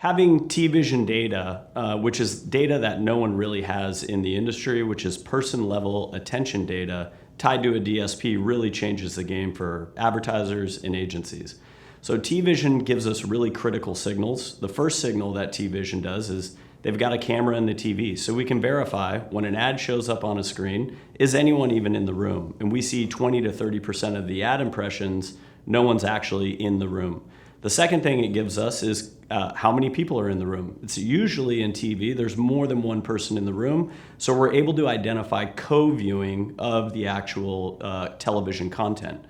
Having TVision data, which is data that no one really has in the industry, which is person-level attention data tied to a DSP, really changes the game for advertisers and agencies. So TVision gives us really critical signals. The first signal that TVision does is they've got a camera in the TV, so we can verify when an ad shows up on a screen, is anyone even in the room? And we see 20 to 30% of the ad impressions, no one's actually in the room. The second thing it gives us is how many people are in the room. It's usually in TV, there's more than one person in the room, so we're able to identify co-viewing of the actual television content.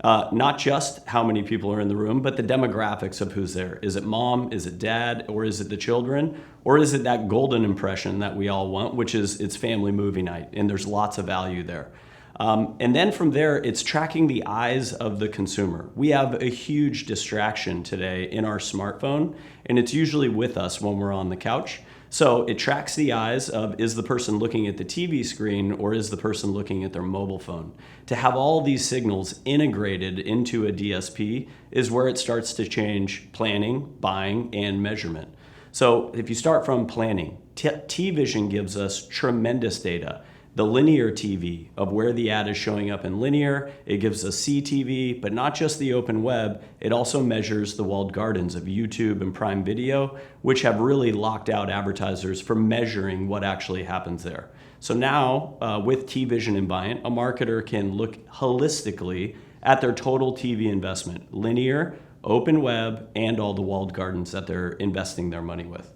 Not just how many people are in the room, but the demographics of who's there. Is it mom, is it dad, or is it the children? Or is it that golden impression that we all want, which is it's family movie night, and there's lots of value there. And then from there, it's tracking the eyes of the consumer. We have a huge distraction today in our smartphone, and it's usually with us when we're on the couch. So it tracks the eyes of, is the person looking at the TV screen or is the person looking at their mobile phone? To have all these signals integrated into a DSP is where it starts to change planning, buying, and measurement. So if you start from planning, TVision gives us tremendous data. The linear TV of where the ad is showing up in linear, it gives us CTV, but not just the open web, it also measures the walled gardens of YouTube and Prime Video, which have really locked out advertisers from measuring what actually happens there. So now, with TVision and Viant, a marketer can look holistically at their total TV investment, linear, open web, and all the walled gardens that they're investing their money with.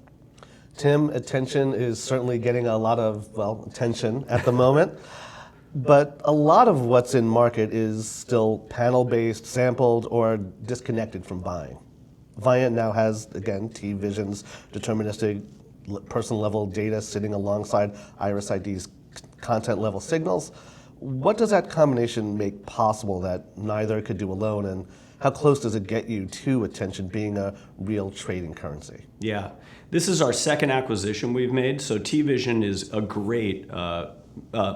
Tim, attention is certainly getting a lot of, attention at the moment, but a lot of what's in market is still panel-based, sampled, or disconnected from buying. Viant now has, again, TVision's deterministic person-level data sitting alongside Iris ID's content-level signals. What does that combination make possible that neither could do alone, and how close does it get you to attention being a real trading currency? Yeah, this is our second acquisition we've made. So TVision is a great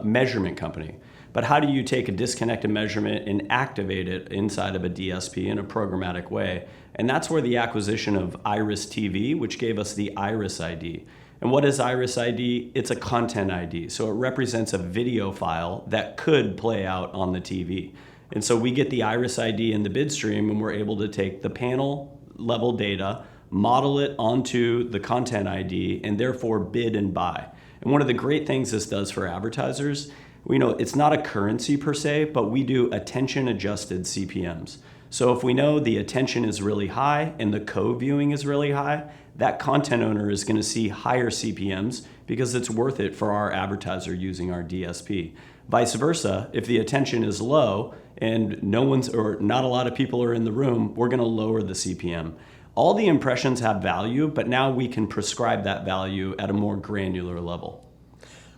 measurement company. But how do you take a disconnected measurement and activate it inside of a DSP in a programmatic way? And that's where the acquisition of Iris TV, which gave us the Iris ID. And what is Iris ID? It's a content ID. So it represents a video file that could play out on the TV. And so we get the Iris ID in the bid stream, and we're able to take the panel level data, model it onto the content ID, and therefore bid and buy. And one of the great things this does for advertisers, it's not a currency per se, but we do attention adjusted CPMs. So if we know the attention is really high and the co-viewing is really high, that content owner is going to see higher CPMs because it's worth it for our advertiser using our DSP. Vice versa, if the attention is low and not a lot of people are in the room, we're going to lower the CPM. All the impressions have value, but now we can prescribe that value at a more granular level.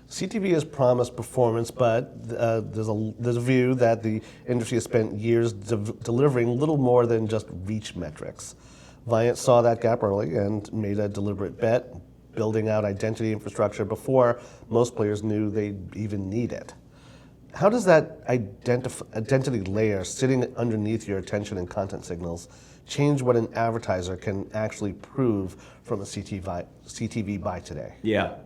CTV has promised performance, but there's a view that the industry has spent years delivering little more than just reach metrics. Viant saw that gap early and made a deliberate bet, building out identity infrastructure before most players knew they even need it. How does that identity layer sitting underneath your attention and content signals change what an advertiser can actually prove from a CTV buy today? Yeah.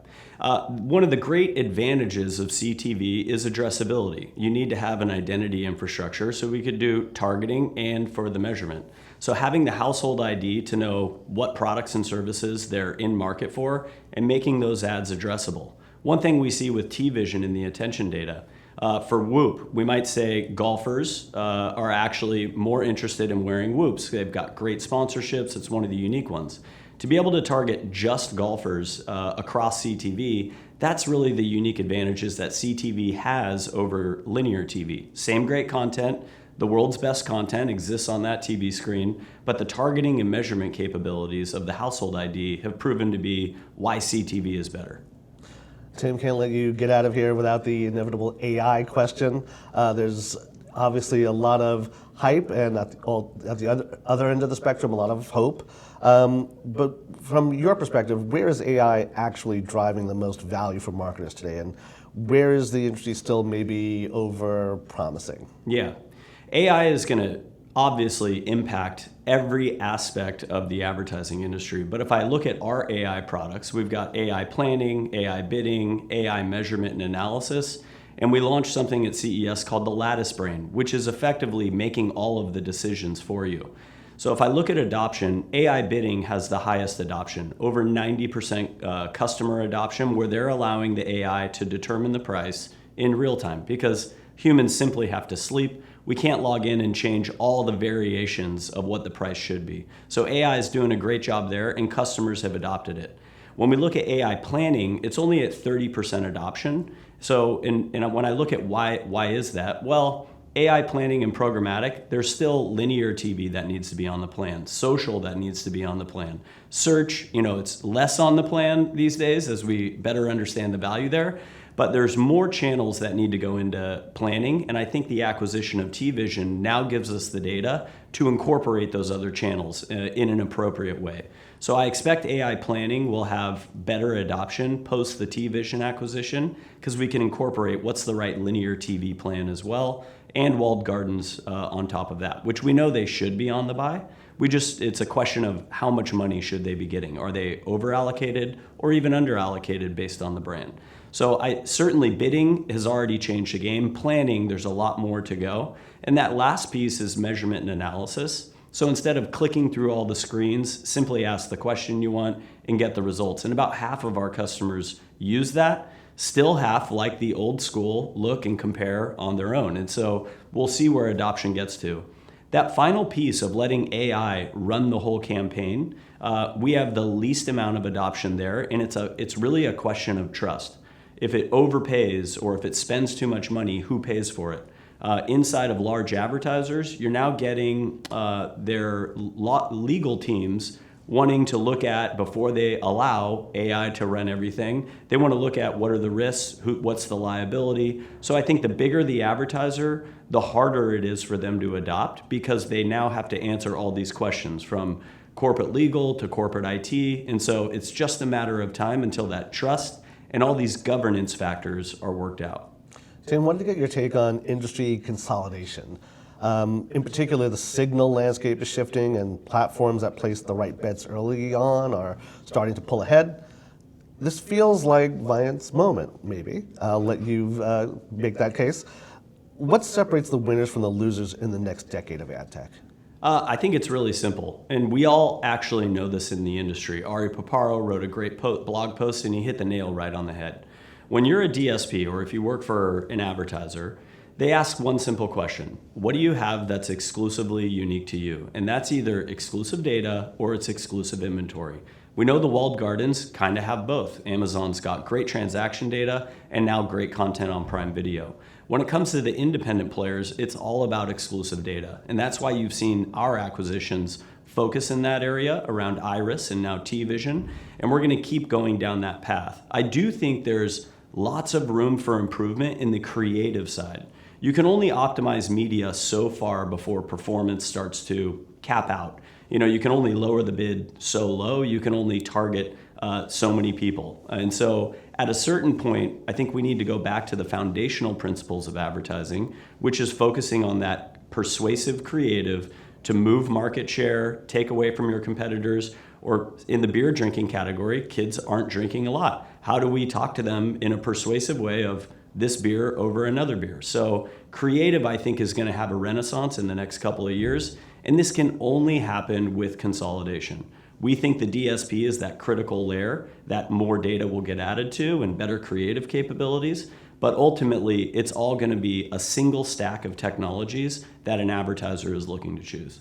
One of the great advantages of CTV is addressability. You need to have an identity infrastructure so we could do targeting and for the measurement. So having the household ID to know what products and services they're in market for and making those ads addressable. One thing we see with TVision in the attention data, for Whoop, we might say golfers are actually more interested in wearing Whoops. They've got great sponsorships. It's one of the unique ones. To be able to target just golfers across CTV, that's really the unique advantages that CTV has over linear TV. Same great content. The world's best content exists on that TV screen, but the targeting and measurement capabilities of the household ID have proven to be why CTV is better. Tim, can't let you get out of here without the inevitable AI question. There's obviously a lot of hype, and at the other end of the spectrum, a lot of hope. But from your perspective, where is AI actually driving the most value for marketers today, and where is the industry still maybe over-promising? Yeah. AI is going to obviously impact every aspect of the advertising industry. But if I look at our AI products, we've got AI planning, AI bidding, AI measurement and analysis, and we launched something at CES called the Lattice Brain, which is effectively making all of the decisions for you. So if I look at adoption, AI bidding has the highest adoption, over 90% customer adoption, where they're allowing the AI to determine the price in real time, because humans simply have to sleep. We can't log in and change all the variations of what the price should be. So AI is doing a great job there, and customers have adopted it. When we look at AI planning, it's only at 30% adoption. So when I look at why is that? Well, AI planning and programmatic, there's still linear TV that needs to be on the plan, social that needs to be on the plan. Search, it's less on the plan these days as we better understand the value there, but there's more channels that need to go into planning, and I think the acquisition of TVision now gives us the data to incorporate those other channels in an appropriate way. So I expect AI planning will have better adoption post the TVision acquisition, because we can incorporate what's the right linear TV plan as well, and walled gardens on top of that, which we know they should be on the buy. It's a question of how much money should they be getting? Are they over allocated or even under allocated based on the brand? So certainly bidding has already changed the game. Planning, there's a lot more to go. And that last piece is measurement and analysis. So instead of clicking through all the screens, simply ask the question you want and get the results. And about half of our customers use that. Still half like the old school look and compare on their own. And so we'll see where adoption gets to. That final piece of letting AI run the whole campaign, we have the least amount of adoption there, and it's really a question of trust. If it overpays or if it spends too much money, who pays for it? Inside of large advertisers, you're now getting their legal teams wanting to look at, before they allow AI to run everything, they want to look at what are the risks, what's the liability. So I think the bigger the advertiser, the harder it is for them to adopt, because they now have to answer all these questions from corporate legal to corporate IT. And so it's just a matter of time until that trust and all these governance factors are worked out. Tim, wanted to get your take on industry consolidation. In particular, the signal landscape is shifting, and platforms that place the right bets early on are starting to pull ahead. This feels like Viant's moment, maybe. I'll let you make that case. What separates the winners from the losers in the next decade of ad tech? I think it's really simple, and we all actually know this in the industry. Ari Paparo wrote a great blog post, and he hit the nail right on the head. When you're a DSP, or if you work for an advertiser, they ask one simple question: what do you have that's exclusively unique to you? And that's either exclusive data or it's exclusive inventory. We know the walled gardens kind of have both. Amazon's got great transaction data and now great content on Prime Video. When it comes to the independent players, it's all about exclusive data. And that's why you've seen our acquisitions focus in that area around Iris and now TVision. And we're going to keep going down that path. I do think there's lots of room for improvement in the creative side. You can only optimize media so far before performance starts to cap out. You can only lower the bid so low, you can only target so many people. And so at a certain point, I think we need to go back to the foundational principles of advertising, which is focusing on that persuasive creative to move market share, take away from your competitors, or in the beer drinking category, kids aren't drinking a lot. How do we talk to them in a persuasive way of this beer over another beer? So creative, I think, is going to have a renaissance in the next couple of years, and this can only happen with consolidation. We think the DSP is that critical layer that more data will get added to and better creative capabilities, but ultimately it's all going to be a single stack of technologies that an advertiser is looking to choose.